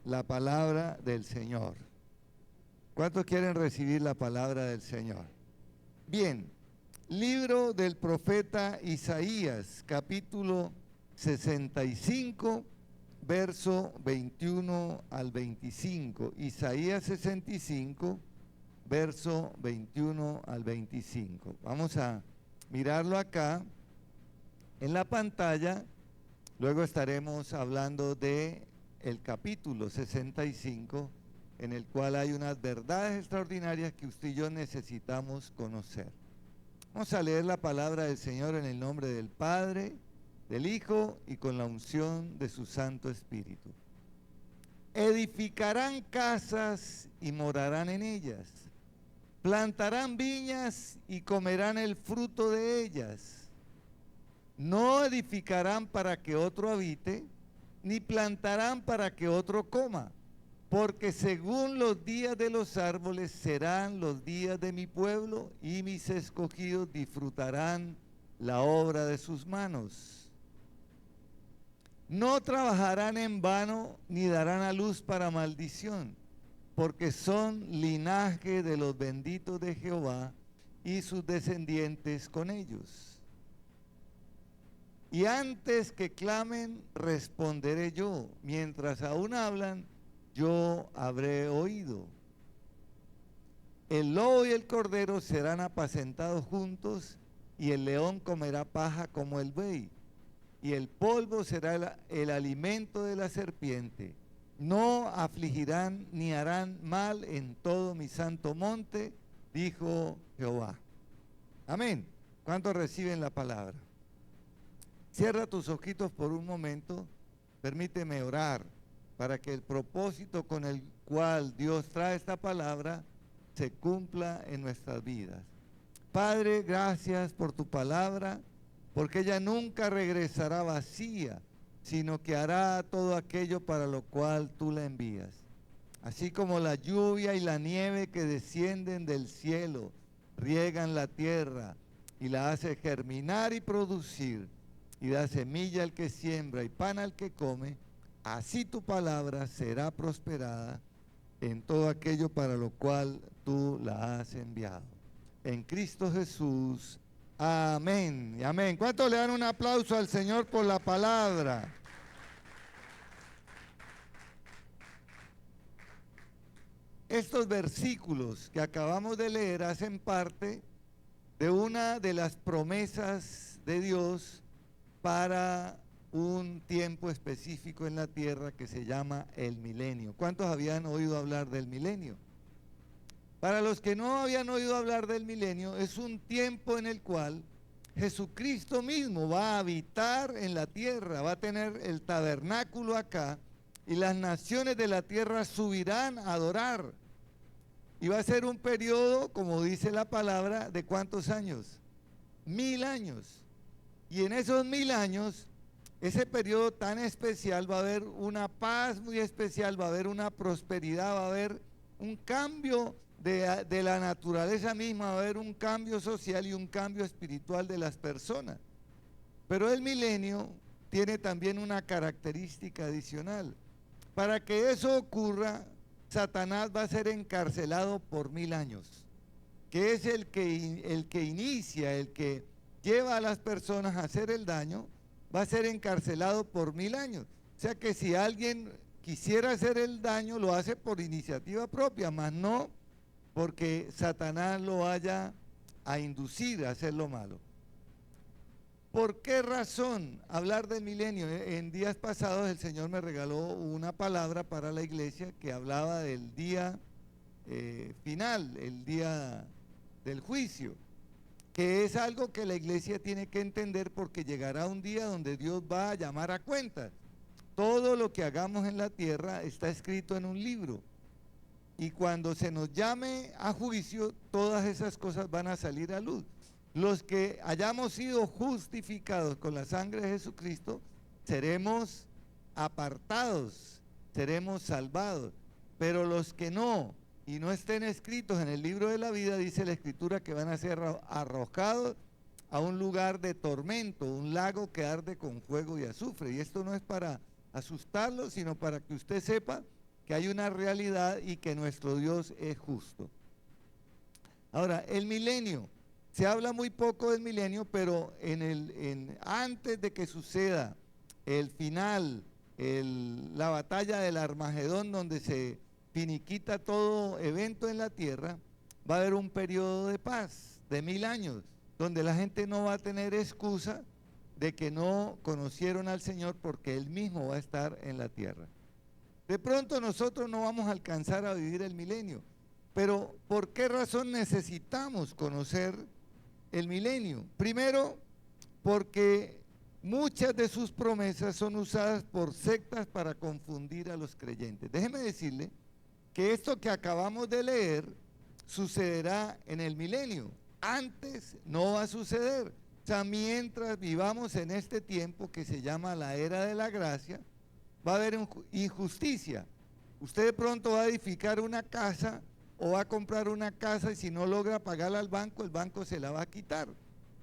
la palabra del Señor. ¿Cuántos quieren recibir la palabra del Señor? Bien, libro del profeta Isaías, capítulo 65, verso 21 al 25. Isaías 65, verso 21 al 25. Vamos a mirarlo acá en la pantalla. Luego estaremos hablando de el capítulo 65, en el cual hay unas verdades extraordinarias que usted y yo necesitamos conocer. Vamos a leer la palabra del Señor en el nombre del Padre, del Hijo y con la unción de su Santo Espíritu. Edificarán casas y morarán en ellas. Plantarán viñas y comerán el fruto de ellas. No edificarán para que otro habite, ni plantarán para que otro coma, porque según los días de los árboles serán los días de mi pueblo, y mis escogidos disfrutarán la obra de sus manos. No trabajarán en vano, ni darán a luz para maldición, porque son linaje de los benditos de Jehová, y sus descendientes con ellos. Y antes que clamen, responderé yo. Mientras aún hablan, yo habré oído. El lobo y el cordero serán apacentados juntos, y el león comerá paja como el buey, y el polvo será el alimento de la serpiente. No afligirán ni harán mal en todo mi santo monte, dijo Jehová. Amén. ¿Cuántos reciben la palabra? Cierra tus ojitos por un momento, permíteme orar para que el propósito con el cual Dios trae esta palabra se cumpla en nuestras vidas. Padre, gracias por tu palabra, porque ella nunca regresará vacía, sino que hará todo aquello para lo cual tú la envías. Así como la lluvia y la nieve que descienden del cielo, riegan la tierra y la hace germinar y producir, y da semilla al que siembra y pan al que come, así tu palabra será prosperada en todo aquello para lo cual tú la has enviado. En Cristo Jesús, amén y amén. ¿Cuántos le dan un aplauso al Señor por la palabra? Estos versículos que acabamos de leer hacen parte de una de las promesas de Dios para un tiempo específico en la tierra que se llama el milenio. ¿Cuántos habían oído hablar del milenio? Para los que no habían oído hablar del milenio, es un tiempo en el cual Jesucristo mismo va a habitar en la tierra, va a tener el tabernáculo acá, y las naciones de la tierra subirán a adorar. Y va a ser un periodo, como dice la palabra, ¿de cuántos años? 1000 años. Y en esos 1000 años, ese periodo tan especial, va a haber una paz muy especial, va a haber una prosperidad, va a haber un cambio de la naturaleza misma, va a haber un cambio social y un cambio espiritual de las personas. Pero el milenio tiene también una característica adicional. Para que eso ocurra, Satanás va a ser encarcelado por 1000 años, que es el que inicia, el que lleva a las personas a hacer el daño, va a ser encarcelado por 1000 años. O sea que si alguien quisiera hacer el daño, lo hace por iniciativa propia, más no porque Satanás lo vaya a inducir a hacer lo malo. ¿Por qué razón hablar del milenio? En días pasados el Señor me regaló una palabra para la iglesia que hablaba del día final, el día del juicio, que es algo que la iglesia tiene que entender, porque llegará un día donde Dios va a llamar a cuentas. Todo lo que hagamos en la tierra está escrito en un libro, y cuando se nos llame a juicio, todas esas cosas van a salir a luz. Los que hayamos sido justificados con la sangre de Jesucristo, seremos apartados, seremos salvados, pero los que no, y no estén escritos en el libro de la vida, dice la Escritura que van a ser arrojados a un lugar de tormento, un lago que arde con fuego y azufre. Y esto no es para asustarlos, sino para que usted sepa que hay una realidad y que nuestro Dios es justo. Ahora, el milenio. Se habla muy poco del milenio, pero antes de que suceda el final, la batalla del Armagedón, donde se finiquita todo evento en la tierra, va a haber un periodo de paz de 1000 años, donde la gente no va a tener excusa de que no conocieron al Señor, porque Él mismo va a estar en la tierra. De pronto nosotros no vamos a alcanzar a vivir el milenio, pero ¿por qué razón necesitamos conocer el milenio? Primero, porque muchas de sus promesas son usadas por sectas para confundir a los creyentes. Déjeme decirle que esto que acabamos de leer sucederá en el milenio. Antes no va a suceder. O sea, mientras vivamos en este tiempo que se llama la era de la gracia, va a haber injusticia. Usted de pronto va a edificar una casa o va a comprar una casa y si no logra pagarla al banco, el banco se la va a quitar.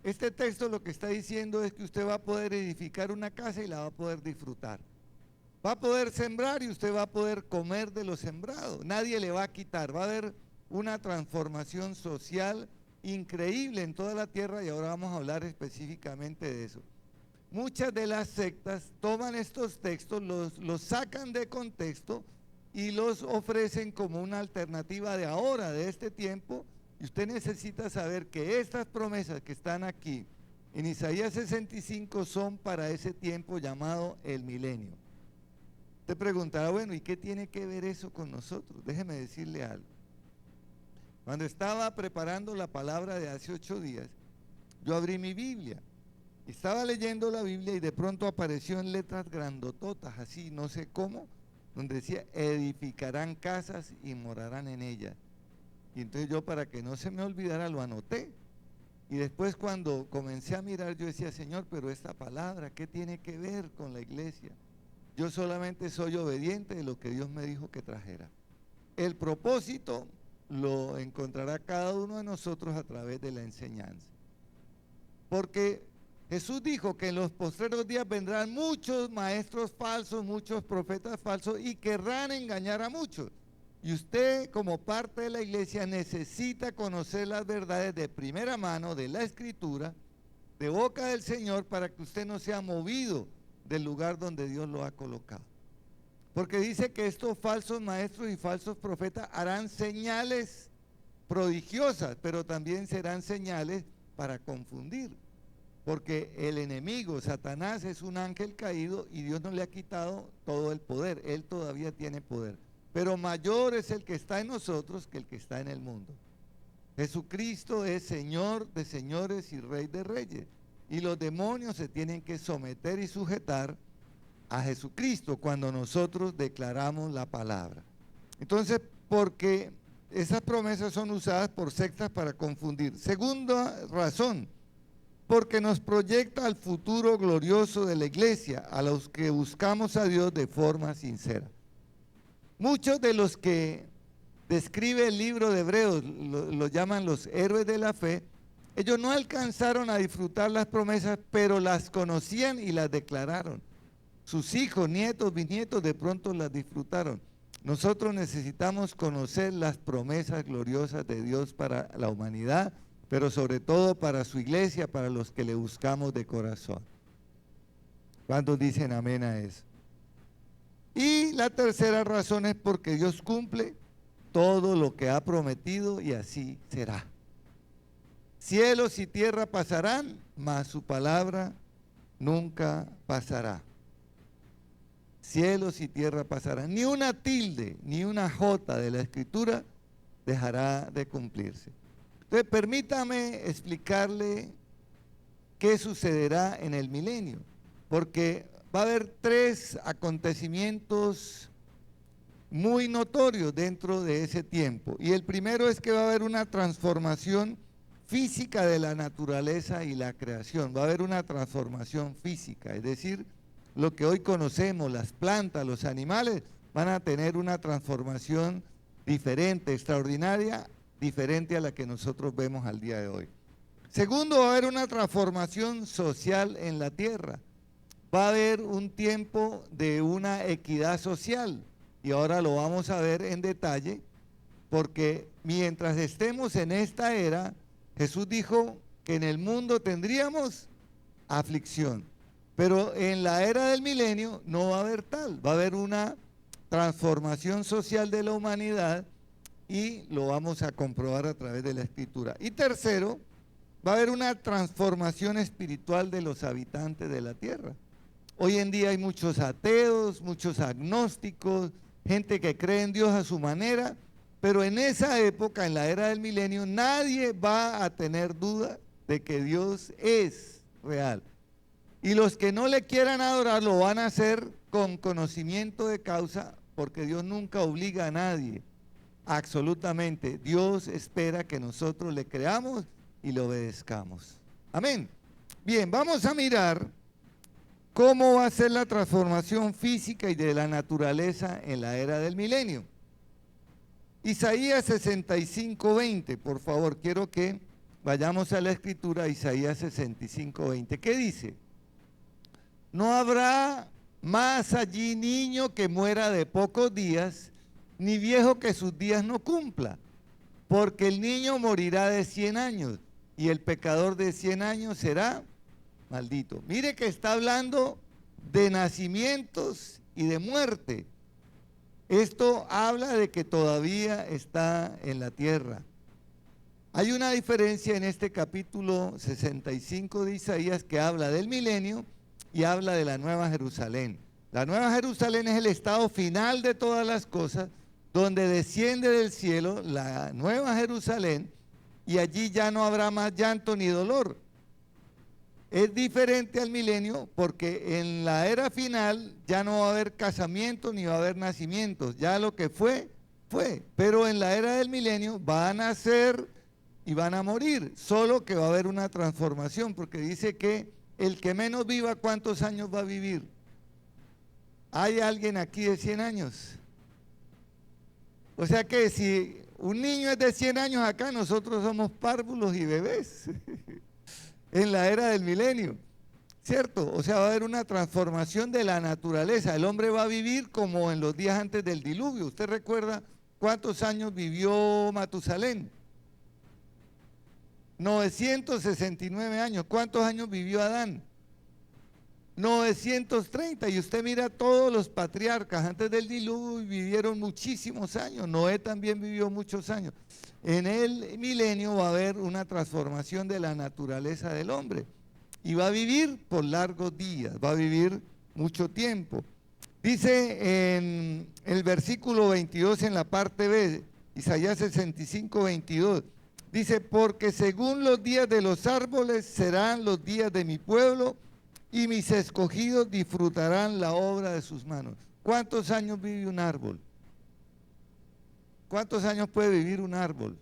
Este texto lo que está diciendo es que usted va a poder edificar una casa y la va a poder disfrutar. Va a poder sembrar y usted va a poder comer de lo sembrado. Nadie le va a quitar. Va a haber una transformación social increíble en toda la tierra y ahora vamos a hablar específicamente de eso. Muchas de las sectas toman estos textos, los sacan de contexto y los ofrecen como una alternativa de ahora, de este tiempo, y usted necesita saber que estas promesas que están aquí en Isaías 65 son para ese tiempo llamado el milenio. Usted preguntará, bueno, ¿y qué tiene que ver eso con nosotros? Déjeme decirle algo. Cuando estaba preparando la palabra de hace 8 días, yo abrí mi Biblia. Estaba leyendo la Biblia y de pronto apareció en letras grandototas, así, no sé cómo, donde decía, edificarán casas y morarán en ellas. Y entonces yo, para que no se me olvidara, lo anoté. Y después cuando comencé a mirar, yo decía, Señor, pero esta palabra, ¿qué tiene que ver con la iglesia? Yo solamente soy obediente de lo que Dios me dijo que trajera. El propósito lo encontrará cada uno de nosotros a través de la enseñanza. Porque Jesús dijo que en los postreros días vendrán muchos maestros falsos, muchos profetas falsos y querrán engañar a muchos. Y usted, como parte de la iglesia, necesita conocer las verdades de primera mano de la Escritura, de boca del Señor, para que usted no sea movido del lugar donde Dios lo ha colocado. Porque dice que estos falsos maestros y falsos profetas harán señales prodigiosas, pero también serán señales para confundir. Porque el enemigo, Satanás, es un ángel caído y Dios no le ha quitado todo el poder. Él todavía tiene poder. Pero mayor es el que está en nosotros que el que está en el mundo. Jesucristo es Señor de señores y Rey de reyes. Y los demonios se tienen que someter y sujetar a Jesucristo cuando nosotros declaramos la palabra. Entonces, porque esas promesas son usadas por sectas para confundir. Segunda razón, porque nos proyecta al futuro glorioso de la iglesia, a los que buscamos a Dios de forma sincera. Muchos de los que describe el libro de Hebreos, lo llaman los héroes de la fe, ellos no alcanzaron a disfrutar las promesas, pero las conocían y las declararon. Sus hijos, nietos, bisnietos de pronto las disfrutaron. Nosotros necesitamos conocer las promesas gloriosas de Dios para la humanidad, pero sobre todo para su iglesia, para los que le buscamos de corazón. ¿Cuántos dicen amén a eso? Y la tercera razón es porque Dios cumple todo lo que ha prometido y así será. Cielos y tierra pasarán, mas su palabra nunca pasará. Cielos y tierra pasarán. Ni una tilde, ni una jota de la Escritura dejará de cumplirse. Entonces, permítame explicarle qué sucederá en el milenio, porque va a haber 3 acontecimientos muy notorios dentro de ese tiempo. Y el primero es que va a haber una transformación física de la naturaleza y la creación. Va a haber una transformación física, es decir, lo que hoy conocemos, las plantas, los animales, van a tener una transformación diferente, extraordinaria, diferente a la que nosotros vemos al día de hoy. Segundo, va a haber una transformación social en la tierra. Va a haber un tiempo de una equidad social. Y ahora lo vamos a ver en detalle, porque mientras estemos en esta era, Jesús dijo que en el mundo tendríamos aflicción. Pero en la era del milenio no va a haber tal, va a haber una transformación social de la humanidad y lo vamos a comprobar a través de la Escritura. Y tercero, va a haber una transformación espiritual de los habitantes de la tierra. Hoy en día hay muchos ateos, muchos agnósticos, gente que cree en Dios a su manera, pero en esa época, en la era del milenio, nadie va a tener duda de que Dios es real. Y los que no le quieran adorar lo van a hacer con conocimiento de causa, porque Dios nunca obliga a nadie, absolutamente. Dios espera que nosotros le creamos y le obedezcamos. Amén. Bien, vamos a mirar cómo va a ser la transformación física y de la naturaleza en la era del milenio. Isaías 65:20, por favor, quiero que vayamos a la escritura, Isaías 65:20. ¿Qué dice? No habrá más allí niño que muera de pocos días, ni viejo que sus días no cumpla, porque el niño morirá de 100 años y el pecador de 100 años será maldito. Mire que está hablando de nacimientos y de muerte. Esto habla de que todavía está en la tierra. Hay una diferencia en este capítulo 65 de Isaías que habla del milenio y habla de la Nueva Jerusalén. La Nueva Jerusalén es el estado final de todas las cosas, donde desciende del cielo la Nueva Jerusalén y allí ya no habrá más llanto ni dolor. Es diferente al milenio porque en la era final ya no va a haber casamientos ni va a haber nacimientos, ya lo que fue, fue. Pero en la era del milenio van a nacer y van a morir, solo que va a haber una transformación, porque dice que el que menos viva, ¿cuántos años va a vivir? ¿Hay alguien aquí de 100 años? O sea que si un niño es de 100 años acá, nosotros somos párvulos y bebés en la era del milenio, ¿cierto? O sea, va a haber una transformación de la naturaleza. El hombre va a vivir como en los días antes del diluvio. ¿Usted recuerda cuántos años vivió Matusalén? 969 años. ¿Cuántos años vivió Adán? 930. Y usted mira todos los patriarcas antes del diluvio vivieron muchísimos años. Noé también vivió muchos años. En el milenio va a haber una transformación de la naturaleza del hombre y va a vivir por largos días, va a vivir mucho tiempo. Dice en el versículo 22 en la parte B, Isaías 65:22, dice, porque según los días de los árboles serán los días de mi pueblo y mis escogidos disfrutarán la obra de sus manos. ¿Cuántos años vive un árbol? ¿Cuántos años puede vivir un árbol?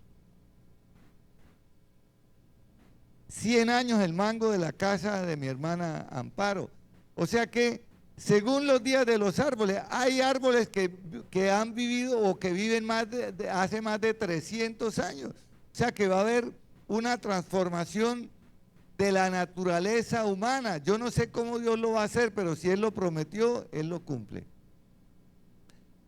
100 años el mango de la casa de mi hermana Amparo. O sea que, según los días de los árboles, hay árboles que han vivido o que viven hace más de 300 años. O sea que va a haber una transformación de la naturaleza humana. Yo no sé cómo Dios lo va a hacer, pero si Él lo prometió, Él lo cumple.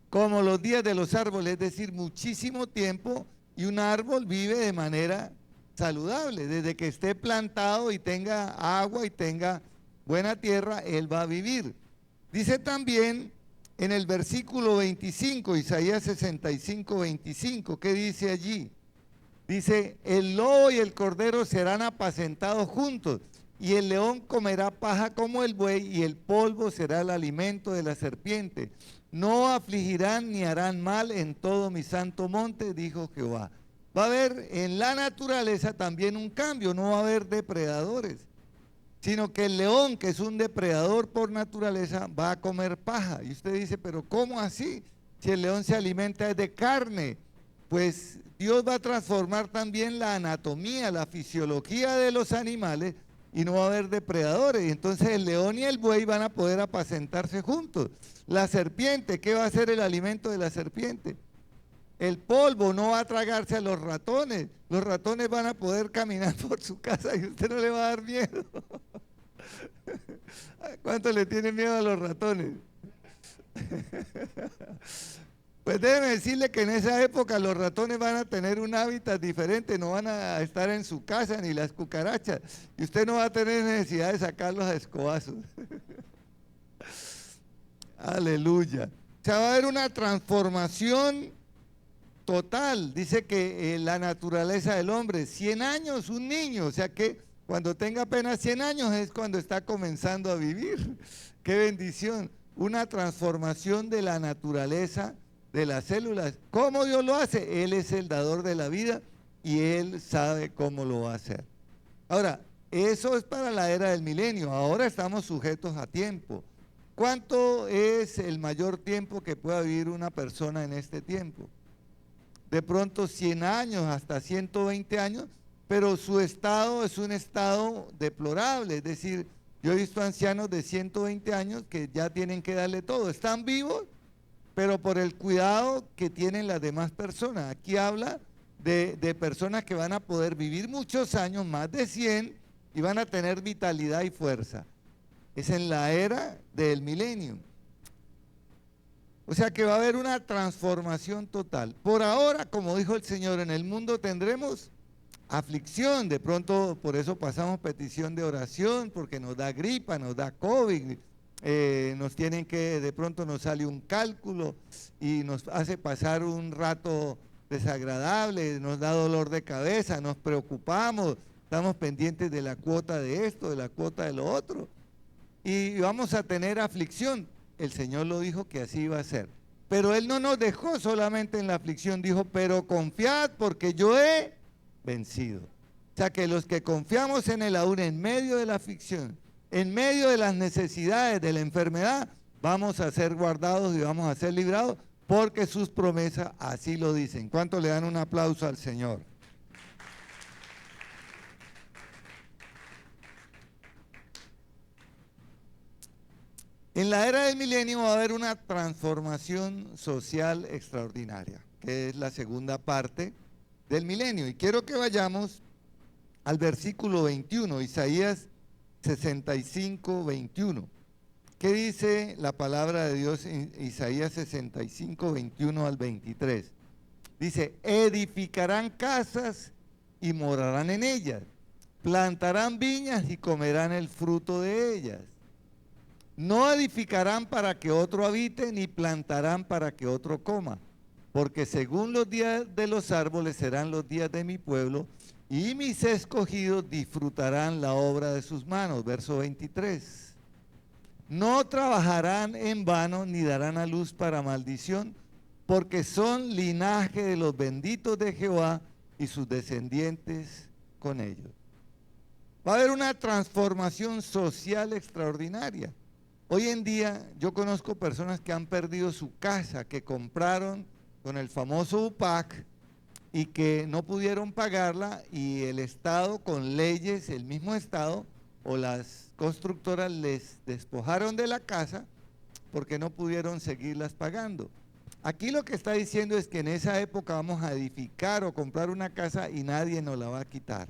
Como los días de los árboles, es decir, muchísimo tiempo, y un árbol vive de manera saludable. Desde que esté plantado y tenga agua y tenga buena tierra, él va a vivir. Dice también en el versículo 25, Isaías 65:25, ¿qué dice allí? Dice, el lobo y el cordero serán apacentados juntos, y el león comerá paja como el buey, y el polvo será el alimento de la serpiente. No afligirán ni harán mal en todo mi santo monte, dijo Jehová. Va a haber en la naturaleza también un cambio, no va a haber depredadores, sino que el león, que es un depredador por naturaleza, va a comer paja. Y usted dice, pero ¿cómo así? Si el león se alimenta de carne, pues Dios va a transformar también la anatomía, la fisiología de los animales y no va a haber depredadores. Y entonces el león y el buey van a poder apacentarse juntos. La serpiente, ¿qué va a ser el alimento de la serpiente? El polvo no va a tragarse a los ratones. Los ratones van a poder caminar por su casa y usted no le va a dar miedo. ¿Cuánto le tiene miedo a los ratones? Pues déjeme decirle que en esa época los ratones van a tener un hábitat diferente, no van a estar en su casa ni las cucarachas, y usted no va a tener necesidad de sacarlos a escobazos. Aleluya. O sea, va a haber una transformación total. Dice que la naturaleza del hombre, 100 años, un niño, o sea que cuando tenga apenas 100 años es cuando está comenzando a vivir. Qué bendición. Una transformación de la naturaleza de las células. ¿Cómo Dios lo hace? Él es el dador de la vida y Él sabe cómo lo va a hacer. Ahora, eso es para la era del milenio. Ahora estamos sujetos a tiempo. ¿Cuánto es el mayor tiempo que pueda vivir una persona en este tiempo? De pronto 100 años, hasta 120 años, pero su estado es un estado deplorable. Es decir, yo he visto ancianos de 120 años que ya tienen que darle todo. Están vivos, pero por el cuidado que tienen las demás personas. Aquí habla de personas que van a poder vivir muchos años, más de 100, y van a tener vitalidad y fuerza. Es en la era del milenio. O sea que va a haber una transformación total. Por ahora, como dijo el Señor, en el mundo tendremos aflicción. De pronto, por eso pasamos petición de oración, porque nos da gripa, nos da COVID, nos tienen que, de pronto nos sale un cálculo y nos hace pasar un rato desagradable, nos da dolor de cabeza, nos preocupamos, estamos pendientes de la cuota de esto, de la cuota de lo otro, y vamos a tener aflicción. El Señor lo dijo que así iba a ser, pero Él no nos dejó solamente en la aflicción, dijo, pero confiad porque yo he vencido. O sea que los que confiamos en Él aún en medio de la aflicción, en medio de las necesidades de la enfermedad, vamos a ser guardados y vamos a ser librados porque sus promesas así lo dicen. ¿Cuánto le dan un aplauso al Señor? En la era del milenio va a haber una transformación social extraordinaria, que es la segunda parte del milenio. Y quiero que vayamos al versículo 21, Isaías 65, 21. ¿Qué dice la palabra de Dios en Isaías 65, 21 al 23? Dice, edificarán casas y morarán en ellas, plantarán viñas y comerán el fruto de ellas. No edificarán para que otro habite, ni plantarán para que otro coma, porque según los días de los árboles serán los días de mi pueblo, y mis escogidos disfrutarán la obra de sus manos. Verso 23. No trabajarán en vano, ni darán a luz para maldición, porque son linaje de los benditos de Jehová y sus descendientes con ellos. Va a haber una transformación social extraordinaria. Hoy en día yo conozco personas que han perdido su casa, que compraron con el famoso UPAC y que no pudieron pagarla, y el Estado con leyes, el mismo Estado o las constructoras les despojaron de la casa porque no pudieron seguirlas pagando. Aquí lo que está diciendo es que en esa época vamos a edificar o comprar una casa y nadie nos la va a quitar.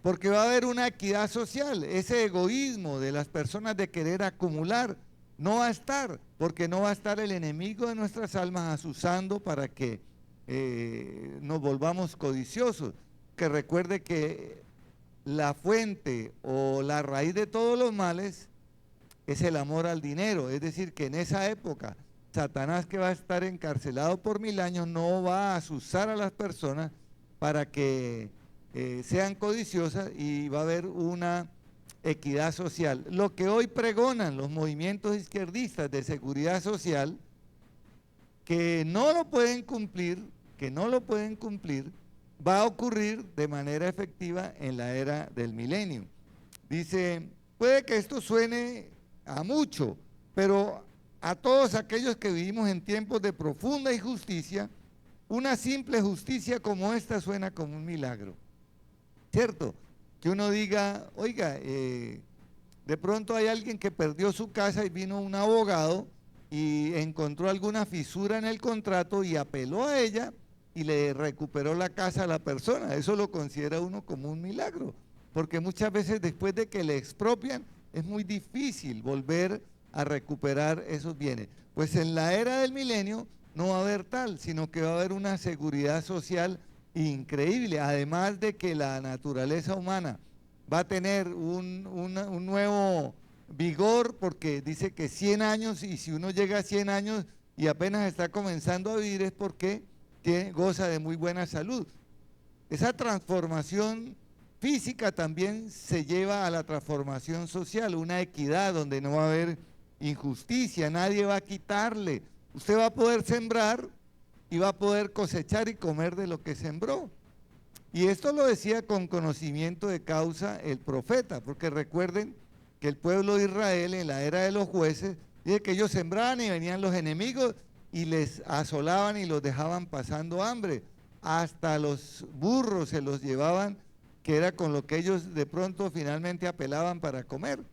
Porque va a haber una equidad social. Ese egoísmo de las personas de querer acumular no va a estar, porque no va a estar el enemigo de nuestras almas asusando para que nos volvamos codiciosos. Que recuerde que la fuente o la raíz de todos los males es el amor al dinero. Es decir, que en esa época Satanás, que va a estar encarcelado por 1000 años, no va a asusar a las personas para que sean codiciosas, y va a haber una equidad social. Lo que hoy pregonan los movimientos izquierdistas de seguridad social, que no lo pueden cumplir, va a ocurrir de manera efectiva en la era del milenio. Dice, puede que esto suene a mucho, pero a todos aquellos que vivimos en tiempos de profunda injusticia, una simple justicia como esta suena como un milagro. ¿Cierto? Que uno diga, oiga, de pronto hay alguien que perdió su casa y vino un abogado y encontró alguna fisura en el contrato y apeló a ella y le recuperó la casa a la persona. Eso lo considera uno como un milagro, porque muchas veces después de que le expropian es muy difícil volver a recuperar esos bienes. Pues en la era del milenio no va a haber tal, sino que va a haber una seguridad social increíble, además de que la naturaleza humana va a tener un nuevo vigor, porque dice que 100 años, y si uno llega a 100 años y apenas está comenzando a vivir es porque goza de muy buena salud. Esa transformación física también se lleva a la transformación social, una equidad donde no va a haber injusticia, nadie va a quitarle. Usted va a poder sembrar y va a poder cosechar y comer de lo que sembró. Y esto lo decía con conocimiento de causa el profeta, porque recuerden que el pueblo de Israel en la era de los jueces, dice que ellos sembraban y venían los enemigos y les asolaban y los dejaban pasando hambre. Hasta los burros se los llevaban, que era con lo que ellos de pronto finalmente apelaban para comer.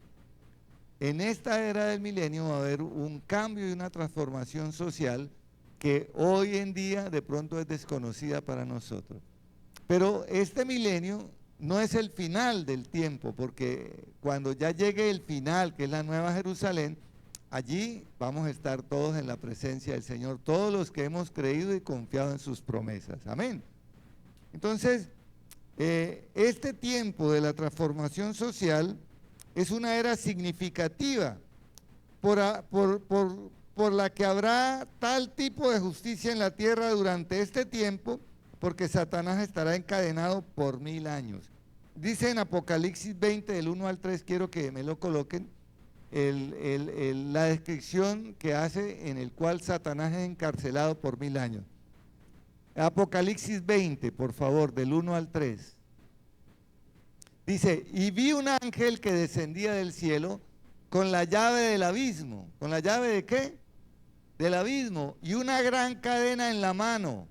En esta era del milenio va a haber un cambio y una transformación social que hoy en día de pronto es desconocida para nosotros. Pero este milenio no es el final del tiempo, porque cuando ya llegue el final, que es la Nueva Jerusalén, allí vamos a estar todos en la presencia del Señor, todos los que hemos creído y confiado en sus promesas. Amén. Entonces, este tiempo de la transformación social es una era significativa por la que habrá tal tipo de justicia en la tierra durante este tiempo, porque Satanás estará encadenado por 1000 años. Dice en Apocalipsis 20, del 1 al 3, quiero que me lo coloquen, la descripción que hace en el cual Satanás es encarcelado por 1000 años. Apocalipsis 20, por favor, del 1 al 3. Dice, y vi un ángel que descendía del cielo con la llave del abismo. ¿Con la llave de qué? Del abismo. Y una gran cadena en la mano.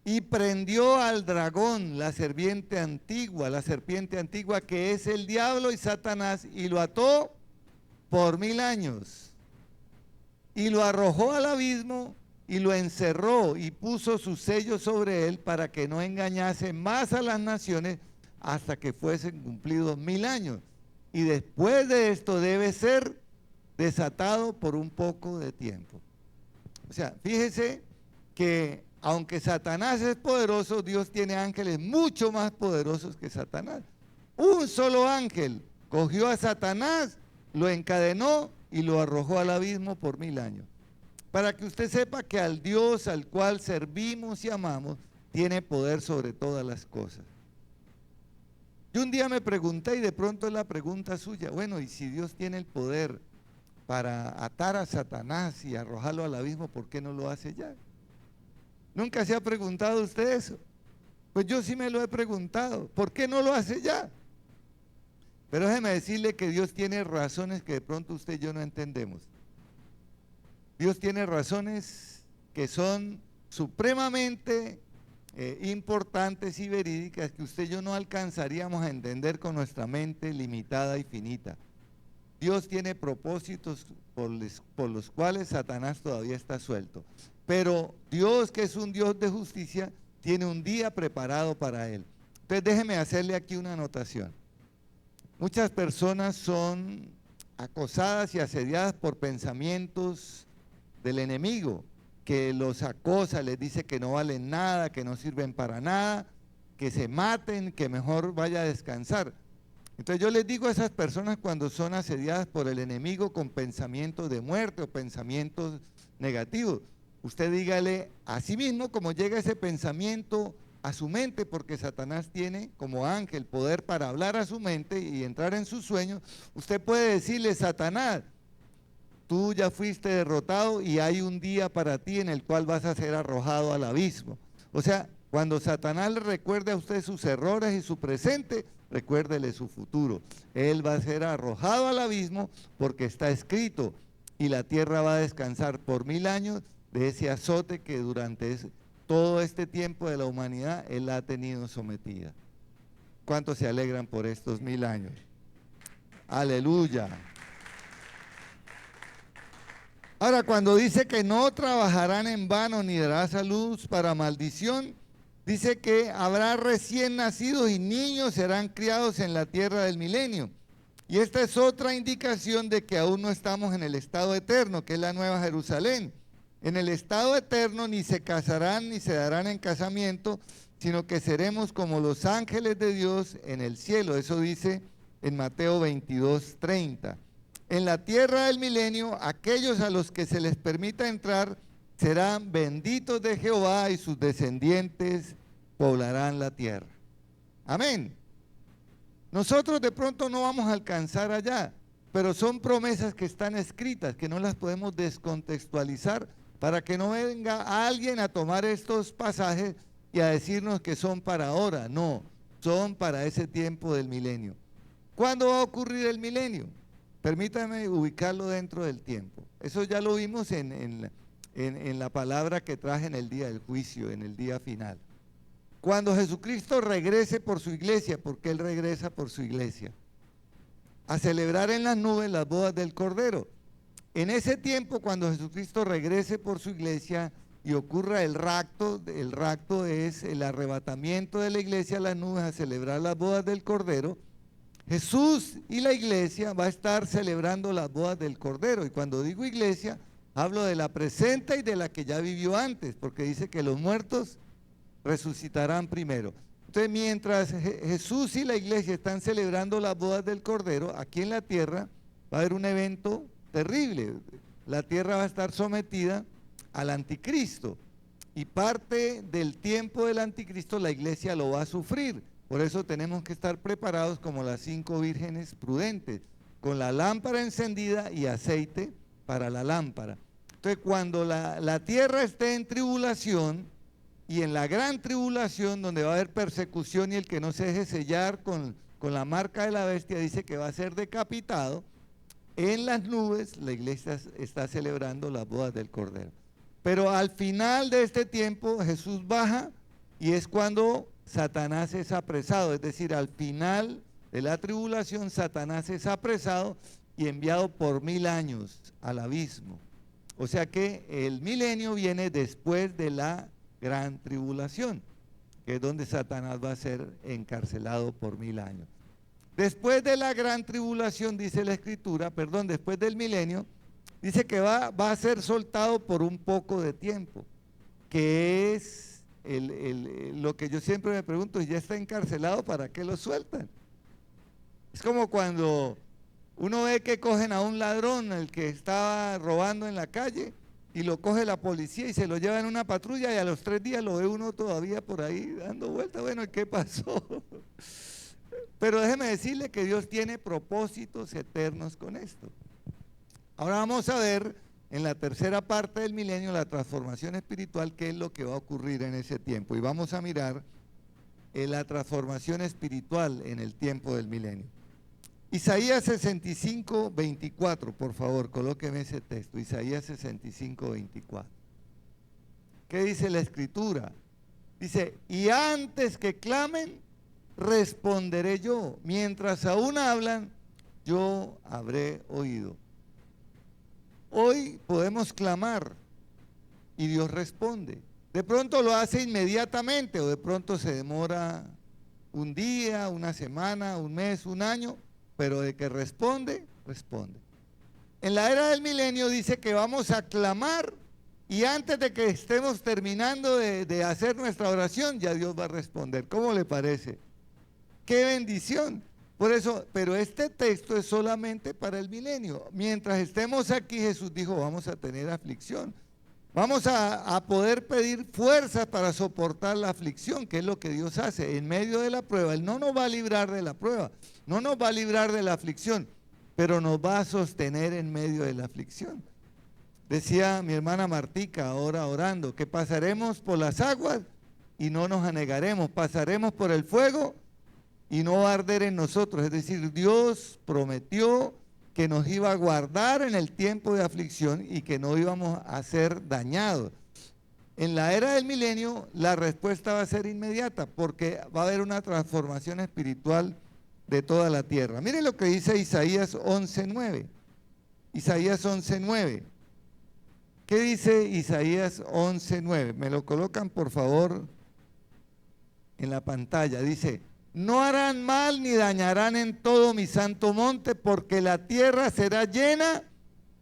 Y prendió al dragón, la serpiente antigua que es el diablo y Satanás, y lo ató por 1000 años. Y lo arrojó al abismo y lo encerró y puso su sello sobre él para que no engañase más a las naciones hasta que fuesen cumplidos 1000 años. Y después de esto debe ser desatado por un poco de tiempo. O sea, fíjese que aunque Satanás es poderoso, Dios tiene ángeles mucho más poderosos que Satanás. Un solo ángel cogió a Satanás, lo encadenó y lo arrojó al abismo por 1000 años. Para que usted sepa que al Dios al cual servimos y amamos, tiene poder sobre todas las cosas. Yo un día me pregunté, y de pronto es la pregunta suya, bueno, y si Dios tiene el poder para atar a Satanás y arrojarlo al abismo, ¿por qué no lo hace ya? ¿Nunca se ha preguntado usted eso? Pues yo sí me lo he preguntado, ¿por qué no lo hace ya? Pero déjeme decirle que Dios tiene razones que de pronto usted y yo no entendemos. Dios tiene razones que son supremamente importantes y verídicas que usted y yo no alcanzaríamos a entender con nuestra mente limitada y finita. Dios tiene propósitos por los cuales Satanás todavía está suelto. Pero Dios, que es un Dios de justicia, tiene un día preparado para él. Entonces déjeme hacerle aquí una anotación. Muchas personas son acosadas y asediadas por pensamientos del enemigo, que los acosa, les dice que no valen nada, que no sirven para nada, que se maten, que mejor vaya a descansar. Entonces yo les digo a esas personas cuando son asediadas por el enemigo con pensamientos de muerte o pensamientos negativos, usted dígale a sí mismo como llega ese pensamiento a su mente, porque Satanás tiene como ángel poder para hablar a su mente y entrar en sus sueños. Usted puede decirle, Satanás, tú ya fuiste derrotado y hay un día para ti en el cual vas a ser arrojado al abismo. O sea, cuando Satanás le recuerde a usted sus errores y su presente, recuérdele su futuro. Él va a ser arrojado al abismo porque está escrito, y la tierra va a descansar por 1000 años de ese azote que durante todo este tiempo de la humanidad él la ha tenido sometida. ¿Cuántos se alegran por estos 1000 años? Aleluya. Ahora, cuando dice que no trabajarán en vano ni darás a luz para maldición, dice que habrá recién nacidos y niños serán criados en la tierra del milenio. Y esta es otra indicación de que aún no estamos en el estado eterno, que es la Nueva Jerusalén. En el estado eterno ni se casarán ni se darán en casamiento, sino que seremos como los ángeles de Dios en el cielo. Eso dice en Mateo 22:30. En la tierra del milenio, aquellos a los que se les permita entrar serán benditos de Jehová y sus descendientes poblarán la tierra. Amén. Nosotros de pronto no vamos a alcanzar allá, pero son promesas que están escritas, que no las podemos descontextualizar para que no venga alguien a tomar estos pasajes y a decirnos que son para ahora. No, son para ese tiempo del milenio. ¿Cuándo va a ocurrir el milenio? Permítame ubicarlo dentro del tiempo. Eso ya lo vimos en la palabra que traje en el día del juicio, en el día final. Cuando Jesucristo regrese por su iglesia, porque Él regresa por su iglesia, a celebrar en las nubes las bodas del Cordero. En ese tiempo, cuando Jesucristo regrese por su iglesia y ocurra el rapto es el arrebatamiento de la iglesia a las nubes a celebrar las bodas del Cordero. Jesús y la iglesia va a estar celebrando las bodas del Cordero. Y cuando digo iglesia, hablo de la presente y de la que ya vivió antes, porque dice que los muertos resucitarán primero. Entonces, mientras Jesús y la iglesia están celebrando las bodas del Cordero, aquí en la tierra va a haber un evento terrible. La tierra va a estar sometida al anticristo y parte del tiempo del anticristo la iglesia lo va a sufrir. Por eso tenemos que estar preparados como las 5 vírgenes prudentes, con la lámpara encendida y aceite para la lámpara. Entonces, cuando la tierra esté en tribulación, y en la gran tribulación, donde va a haber persecución y el que no se deje sellar con la marca de la bestia, dice que va a ser decapitado, en las nubes la iglesia está celebrando las bodas del Cordero. Pero al final de este tiempo Jesús baja y es cuando Satanás es apresado, es decir, al final de la tribulación Satanás es apresado y enviado por 1000 años al abismo. O sea que el milenio viene después de la gran tribulación, que es donde Satanás va a ser encarcelado por 1000 años. Después de la gran tribulación, dice la escritura, después del milenio, dice que va a ser soltado por un poco de tiempo, que es lo que yo siempre me pregunto, ya está encarcelado, ¿para qué lo sueltan? Es como cuando uno ve que cogen a un ladrón, el que estaba robando en la calle, y lo coge la policía y se lo lleva en una patrulla y a los 3 días lo ve uno todavía por ahí dando vueltas. Bueno, ¿qué pasó? Pero déjeme decirle que Dios tiene propósitos eternos con esto. Ahora vamos a ver en la tercera parte del milenio la transformación espiritual, qué es lo que va a ocurrir en ese tiempo. Y vamos a mirar la transformación espiritual en el tiempo del milenio. Isaías 65, 24, por favor, colóqueme ese texto. Isaías 65, 24. ¿Qué dice la escritura? Dice, y antes que clamen, responderé yo. Mientras aún hablan, yo habré oído. Hoy podemos clamar y Dios responde. De pronto lo hace inmediatamente o de pronto se demora un día, una semana, un mes, un año, pero de que responde, responde. En la era del milenio dice que vamos a clamar y antes de que estemos terminando de hacer nuestra oración, ya Dios va a responder. ¿Cómo le parece? ¡Qué bendición! Por eso, pero este texto es solamente para el milenio. Mientras estemos aquí, Jesús dijo, vamos a tener aflicción. Vamos a poder pedir fuerzas para soportar la aflicción, que es lo que Dios hace en medio de la prueba. Él no nos va a librar de la prueba, no nos va a librar de la aflicción, pero nos va a sostener en medio de la aflicción. Decía mi hermana Martica ahora orando, que pasaremos por las aguas y no nos anegaremos, pasaremos por el fuego y no va a arder en nosotros. Es decir, Dios prometió que nos iba a guardar en el tiempo de aflicción y que no íbamos a ser dañados. En la era del milenio la respuesta va a ser inmediata porque va a haber una transformación espiritual de toda la tierra. Miren lo que dice Isaías 11:9. Isaías 11:9. ¿Qué dice Isaías 11:9? Me lo colocan por favor en la pantalla. Dice, no harán mal ni dañarán en todo mi santo monte, porque la tierra será llena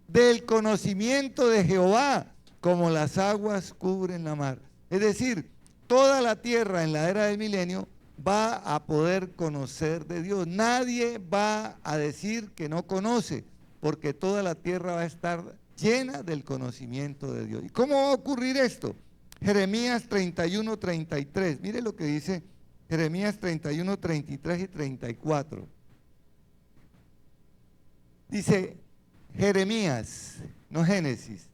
del conocimiento de Jehová, como las aguas cubren la mar. Es decir, toda la tierra en la era del milenio va a poder conocer de Dios. Nadie va a decir que no conoce, porque toda la tierra va a estar llena del conocimiento de Dios. ¿Y cómo va a ocurrir esto? Jeremías 31, 33. Mire lo que dice Jeremías 31, 33 y 34. Dice Jeremías, no Génesis,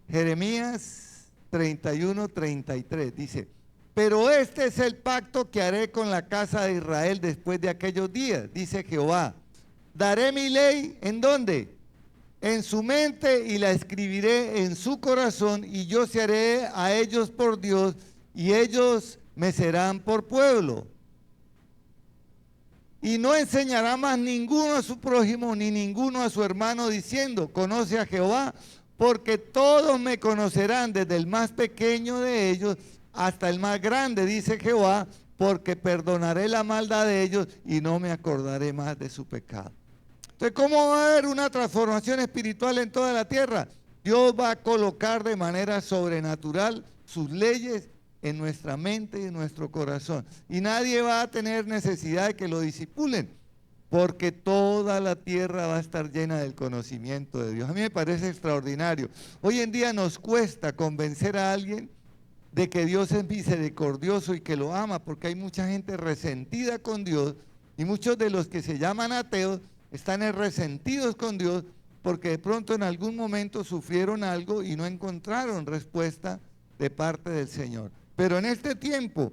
Jeremías 31, 33. Dice, pero este es el pacto que haré con la casa de Israel después de aquellos días, dice Jehová. Daré mi ley, ¿en dónde? En su mente, y la escribiré en su corazón, y yo seré a ellos por Dios, y ellos me serán por pueblo. Y no enseñará más ninguno a su prójimo, ni ninguno a su hermano, diciendo, conoce a Jehová, porque todos me conocerán, desde el más pequeño de ellos hasta el más grande, dice Jehová, porque perdonaré la maldad de ellos y no me acordaré más de su pecado. Entonces, ¿cómo va a haber una transformación espiritual en toda la tierra? Dios va a colocar de manera sobrenatural sus leyes en nuestra mente y en nuestro corazón. Y nadie va a tener necesidad de que lo disipulen, porque toda la tierra va a estar llena del conocimiento de Dios. A mí me parece extraordinario. Hoy en día nos cuesta convencer a alguien de que Dios es misericordioso y que lo ama, porque hay mucha gente resentida con Dios, y muchos de los que se llaman ateos están resentidos con Dios porque de pronto en algún momento sufrieron algo y no encontraron respuesta de parte del Señor. Pero en este tiempo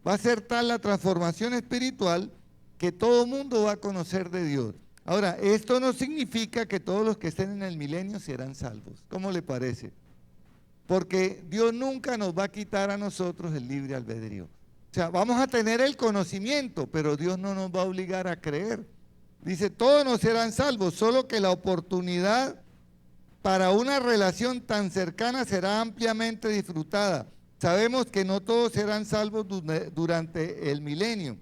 va a ser tal la transformación espiritual que todo mundo va a conocer de Dios. Ahora, esto no significa que todos los que estén en el milenio serán salvos. ¿Cómo le parece? Porque Dios nunca nos va a quitar a nosotros el libre albedrío. O sea, vamos a tener el conocimiento, pero Dios no nos va a obligar a creer. Dice, todos no serán salvos, solo que la oportunidad para una relación tan cercana será ampliamente disfrutada. Sabemos que no todos serán salvos durante el milenio.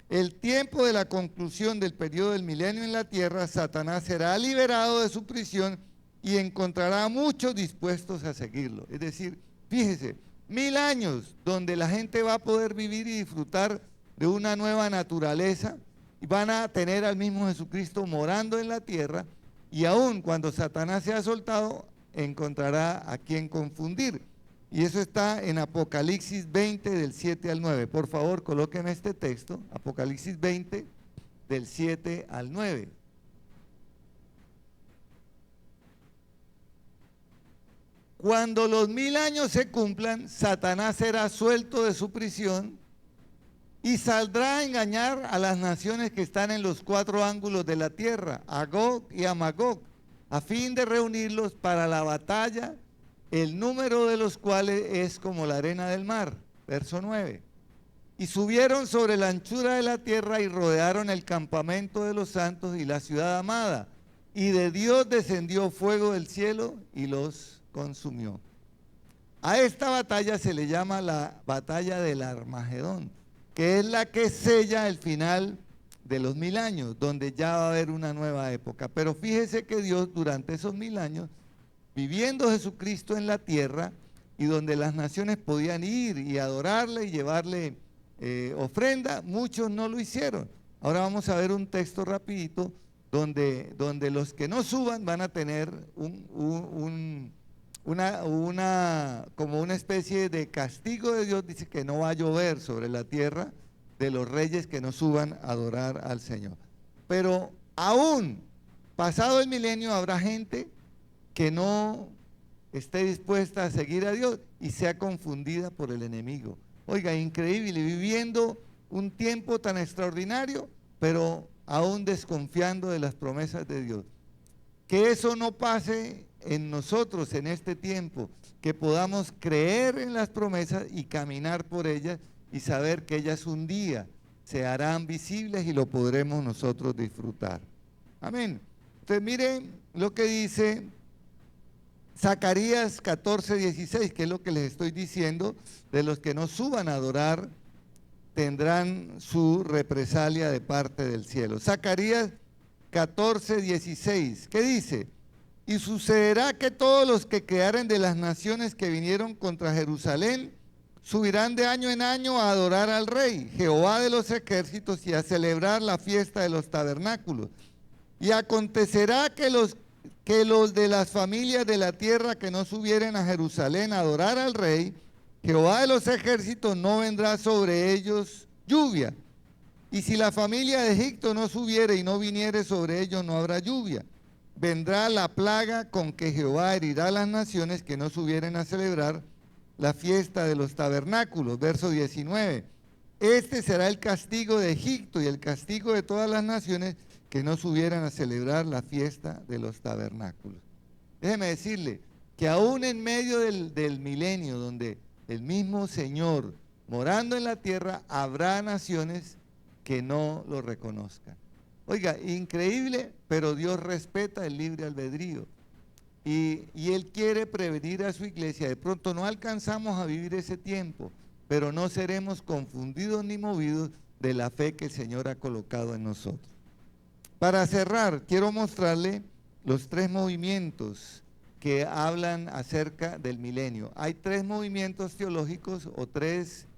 El tiempo de la conclusión del periodo del milenio en la tierra, Satanás será liberado de su prisión y encontrará a muchos dispuestos a seguirlo. Es decir, fíjese, 1000 años donde la gente va a poder vivir y disfrutar de una nueva naturaleza, y van a tener al mismo Jesucristo morando en la tierra, y aún cuando Satanás sea soltado, encontrará a quien confundir. Y eso está en Apocalipsis 20, del 7 al 9. Por favor, colóquenme este texto, Apocalipsis 20, del 7 al 9. Cuando los 1000 años se cumplan, Satanás será suelto de su prisión y saldrá a engañar a las naciones que están en los 4 ángulos de la tierra, a Gog y a Magog, a fin de reunirlos para la batalla, el número de los cuales es como la arena del mar. Verso 9. Y subieron sobre la anchura de la tierra y rodearon el campamento de los santos y la ciudad amada. Y de Dios descendió fuego del cielo y los consumió. A esta batalla se le llama la batalla del Armagedón, que es la que sella el final de los 1000 años, donde ya va a haber una nueva época. Pero fíjese que Dios durante esos 1000 años, viviendo Jesucristo en la tierra, y donde las naciones podían ir y adorarle y llevarle ofrenda, muchos no lo hicieron. Ahora vamos a ver un texto rapidito donde los que no suban van a tener como una especie de castigo de Dios. Dice que no va a llover sobre la tierra de los reyes que no suban a adorar al Señor. Pero aún pasado el milenio habrá gente que no esté dispuesta a seguir a Dios y sea confundida por el enemigo. Oiga, increíble, viviendo un tiempo tan extraordinario, pero aún desconfiando de las promesas de Dios. Que eso no pase en nosotros en este tiempo, que podamos creer en las promesas y caminar por ellas y saber que ellas un día se harán visibles y lo podremos nosotros disfrutar. Amén. Entonces miren lo que dice Zacarías 14, 16, que es lo que les estoy diciendo de los que no suban a adorar tendrán su represalia de parte del cielo. Zacarías 14:16, ¿qué dice? Y sucederá que todos los que quedaren de las naciones que vinieron contra Jerusalén subirán de año en año a adorar al Rey, Jehová de los ejércitos, y a celebrar la fiesta de los tabernáculos. Y acontecerá que los de las familias de la tierra que no subieren a Jerusalén a adorar al Rey, Jehová de los ejércitos, no vendrá sobre ellos lluvia. Y si la familia de Egipto no subiere y no viniere sobre ellos, no habrá lluvia. Vendrá la plaga con que Jehová herirá a las naciones que no subieren a celebrar la fiesta de los tabernáculos. Verso 19. Este será el castigo de Egipto y el castigo de todas las naciones que no subieran a celebrar la fiesta de los tabernáculos. Déjeme decirle que aún en medio del milenio, donde el mismo Señor morando en la tierra, habrá naciones que no lo reconozcan. Oiga, increíble, pero Dios respeta el libre albedrío. Y Él quiere prevenir a su iglesia. De pronto no alcanzamos a vivir ese tiempo, pero no seremos confundidos ni movidos de la fe que el Señor ha colocado en nosotros. Para cerrar, quiero mostrarle los 3 movimientos que hablan acerca del milenio. Hay 3 movimientos teológicos o 3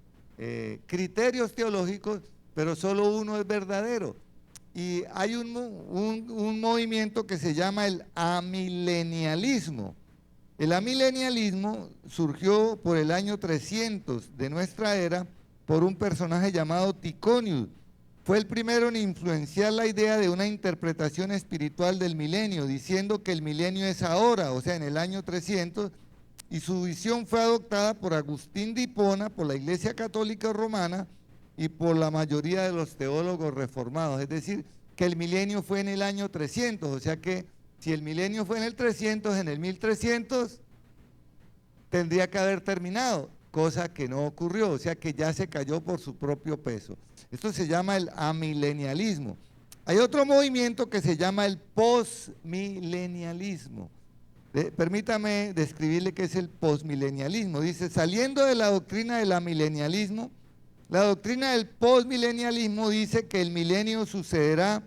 criterios teológicos, pero solo uno es verdadero. Y hay un movimiento que se llama el amilenialismo. El amilenialismo surgió por el año 300 de nuestra era por un personaje llamado Ticonius. Fue el primero en influenciar la idea de una interpretación espiritual del milenio, diciendo que el milenio es ahora, o sea, en el año 300, y su visión fue adoptada por Agustín de Hipona, por la Iglesia Católica Romana y por la mayoría de los teólogos reformados. Es decir, que el milenio fue en el año 300, o sea que si el milenio fue en el 300, en el 1300 tendría que haber terminado, cosa que no ocurrió, o sea que ya se cayó por su propio peso. Esto se llama el amilenialismo. Hay otro movimiento que se llama el postmilenialismo. Permítame describirle qué es el postmilenialismo. Dice, saliendo de la doctrina del amilenialismo, la doctrina del postmilenialismo dice que el milenio sucederá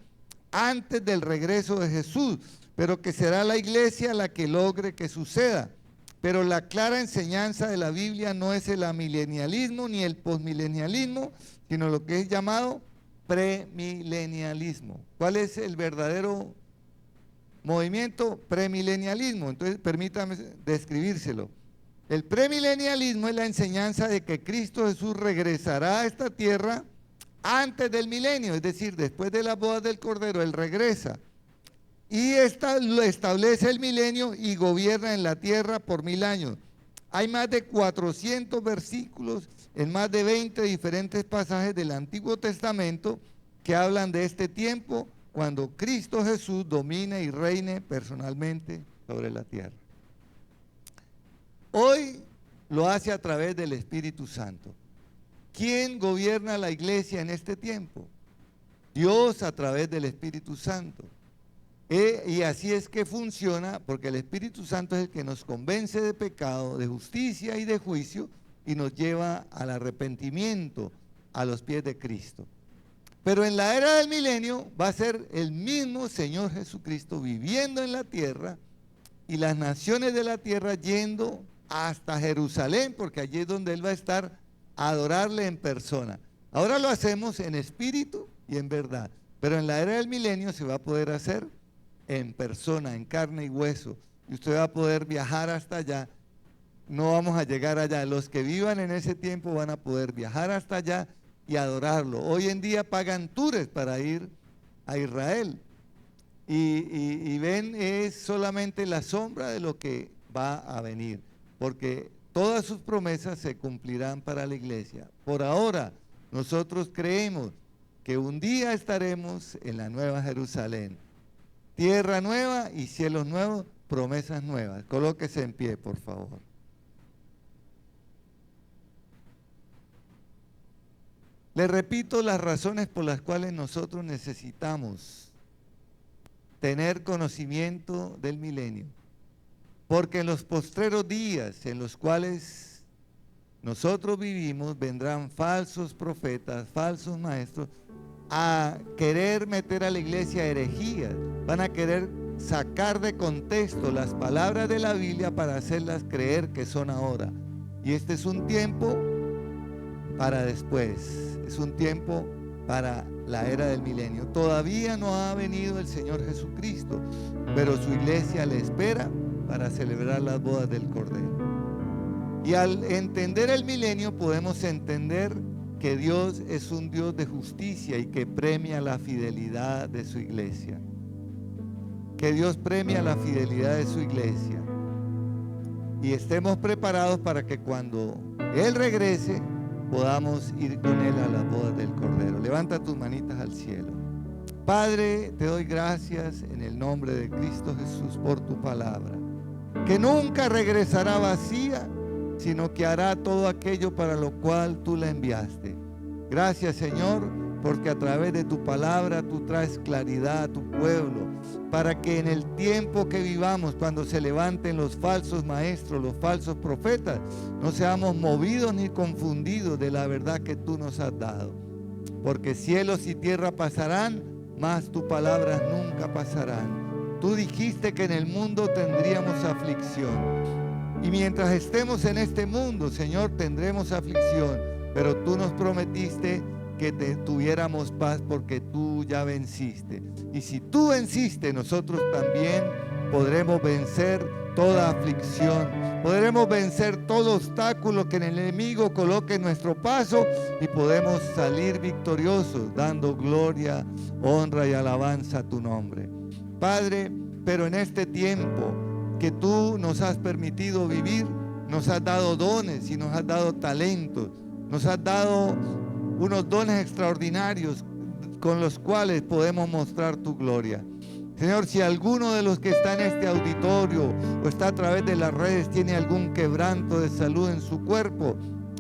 antes del regreso de Jesús, pero que será la iglesia la que logre que suceda. Pero la clara enseñanza de la Biblia no es el amilenialismo ni el postmilenialismo, sino lo que es llamado premilenialismo. ¿Cuál es el verdadero movimiento? Premilenialismo. Entonces, permítame describírselo. El premilenialismo es la enseñanza de que Cristo Jesús regresará a esta tierra antes del milenio, es decir, después de las bodas del Cordero, Él regresa. Y establece el milenio y gobierna en la tierra por 1000 años. Hay más de 400 versículos en más de 20 diferentes pasajes del Antiguo Testamento que hablan de este tiempo cuando Cristo Jesús domine y reine personalmente sobre la tierra. Hoy lo hace a través del Espíritu Santo. ¿Quién gobierna la iglesia en este tiempo? Dios a través del Espíritu Santo. Y así es que funciona, porque el Espíritu Santo es el que nos convence de pecado, de justicia y de juicio, y nos lleva al arrepentimiento a los pies de Cristo. Pero en la era del milenio va a ser el mismo Señor Jesucristo viviendo en la tierra y las naciones de la tierra yendo hasta Jerusalén, porque allí es donde Él va a estar a adorarle en persona. Ahora lo hacemos en espíritu y en verdad, pero en la era del milenio se va a poder hacer en persona, en carne y hueso, y usted va a poder viajar hasta allá. No vamos a llegar allá. Los que vivan en ese tiempo van a poder viajar hasta allá y adorarlo. Hoy en día pagan tours para ir a Israel y ven, es solamente la sombra de lo que va a venir, porque todas sus promesas se cumplirán para la iglesia. Por ahora, nosotros creemos que un día estaremos en la Nueva Jerusalén, tierra nueva y cielos nuevos, promesas nuevas. Colóquese en pie, por favor. Le repito las razones por las cuales nosotros necesitamos tener conocimiento del milenio. Porque en los postreros días en los cuales nosotros vivimos, vendrán falsos profetas, falsos maestros, a querer meter a la iglesia herejías. Van a querer sacar de contexto las palabras de la Biblia para hacerlas creer que son ahora. Y este es un tiempo para después, es un tiempo para la era del milenio. Todavía no ha venido el Señor Jesucristo, pero su iglesia le espera para celebrar las bodas del Cordero. Y al entender el milenio podemos entender que Dios es un Dios de justicia y que premia la fidelidad de su iglesia. Que Dios premia la fidelidad de su iglesia. Y estemos preparados para que cuando Él regrese podamos ir con Él a las bodas del Cordero. Levanta tus manitas al cielo. Padre, te doy gracias en el nombre de Cristo Jesús por tu palabra, que nunca regresará vacía, sino que hará todo aquello para lo cual tú la enviaste. Gracias, Señor, porque a través de tu palabra tú traes claridad a tu pueblo, para que en el tiempo que vivamos, cuando se levanten los falsos maestros, los falsos profetas, no seamos movidos ni confundidos de la verdad que tú nos has dado. Porque cielos y tierra pasarán, mas tus palabras nunca pasarán. Tú dijiste que en el mundo tendríamos aflicción. Y mientras estemos en este mundo, Señor, tendremos aflicción, pero tú nos prometiste que tuviéramos paz porque tú ya venciste. Y si tú venciste, nosotros también podremos vencer toda aflicción, podremos vencer todo obstáculo que el enemigo coloque en nuestro paso y podemos salir victoriosos, dando gloria, honra y alabanza a tu nombre. Padre, pero en este tiempo que tú nos has permitido vivir, nos has dado dones y nos has dado talentos, nos has dado unos dones extraordinarios con los cuales podemos mostrar tu gloria. Señor, si alguno de los que está en este auditorio o está a través de las redes tiene algún quebranto de salud en su cuerpo,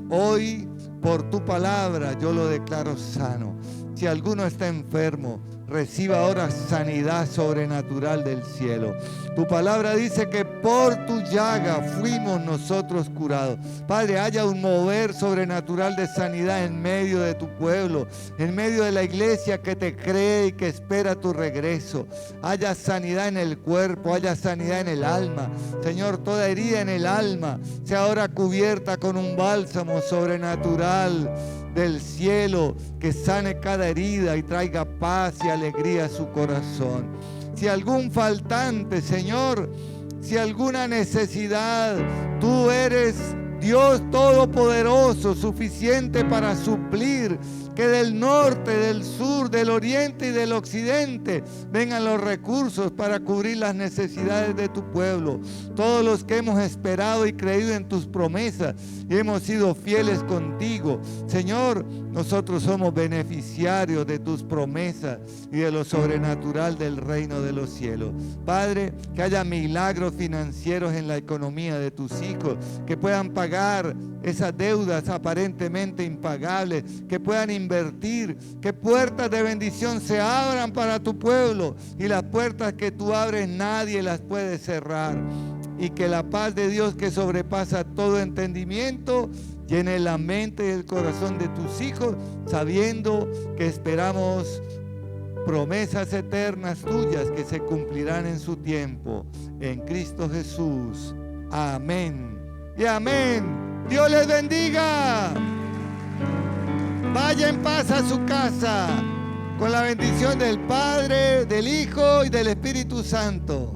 hoy por tu palabra yo lo declaro sano. Si alguno está enfermo, reciba ahora sanidad sobrenatural del cielo. Tu palabra dice que por tu llaga fuimos nosotros curados. Padre, haya un mover sobrenatural de sanidad en medio de tu pueblo, en medio de la iglesia que te cree y que espera tu regreso. Haya sanidad en el cuerpo, haya sanidad en el alma. Señor, toda herida en el alma sea ahora cubierta con un bálsamo sobrenatural del cielo, que sane cada herida y traiga paz y alegría a su corazón. Si algún faltante, Señor, si alguna necesidad, tú eres Dios todopoderoso, suficiente para suplir. Que del norte, del sur, del oriente y del occidente vengan los recursos para cubrir las necesidades de tu pueblo. Todos los que hemos esperado y creído en tus promesas y hemos sido fieles contigo, Señor, nosotros somos beneficiarios de tus promesas y de lo sobrenatural del reino de los cielos. Padre, que haya milagros financieros en la economía de tus hijos, que puedan pagar esas deudas aparentemente impagables, que puedan invertir, que puertas de bendición se abran para tu pueblo, y las puertas que tú abres nadie las puede cerrar, y que la paz de Dios, que sobrepasa todo entendimiento, llene la mente y el corazón de tus hijos, sabiendo que esperamos promesas eternas tuyas que se cumplirán en su tiempo, en Cristo Jesús. Amén y amén. Dios les bendiga. Vaya en paz a su casa, con la bendición del Padre, del Hijo y del Espíritu Santo.